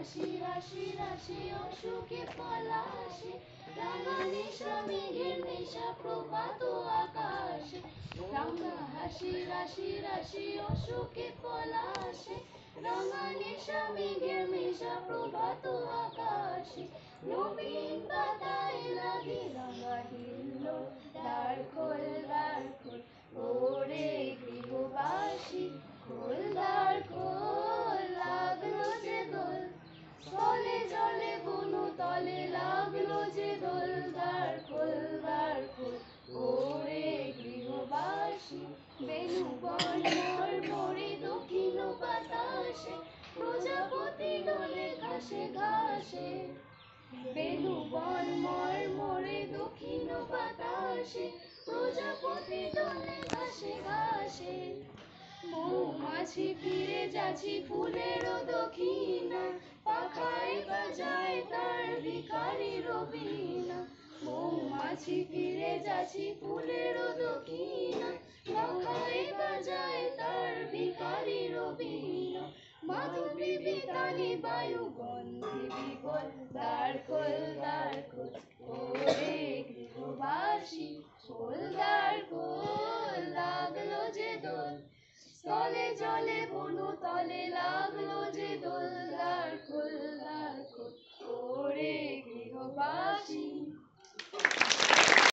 হাসি হাসি রাশি অসুখে পলাশে, রাঙা নিশা মেঘের নেশা প্রভাত আকাশে। রাঙা হাসি রাশি রাশি অসুখে পলাশে, রাঙা নিশা মেঘের নেশা প্রভাত আকাশে। নবীন পাতায় লাগে রাঙা হিল্লোল, দ্বার খোল দ্বার খোল ওরে গৃহবাসী, খোল দ্বার খোল লাগলো যে দোল, স্থলে জলে বনু তলে লাগলো যে দোল। দ্বার খোল দ্বার খোল ওরে গৃহবাসী, বেণুবন মোড়ে দক্ষিণ বাতাসে, প্রজাপতি দোলে ঘাসে ঘাসে। বেণুবন মোড়ে দক্ষিণ বাতাসে, প্রজাপতি দোলে ঘাসে ঘাসে। মৌমাছি ফিরে যাচ্ছি ফুলের দক্ষিণা, পাখায় বাজায় তার ভিখারির বীণা। মৌমাছি ফিরে যাচ্ছি ফুলের দক্ষিণা, পাখায় বাজায় তার ভিখারির বীণা। মাধবী বিতানে বায়ু গন্ধে বিবল, দ্বার খোল দ্বার খোল ওরে গৃহবাসী, খোল দ্বার খোল লাগলো যে দোল, স্থলে জলে বনু তলে লাগলো যে দোল। দ্বার খোল ওরে গৃহবাসী।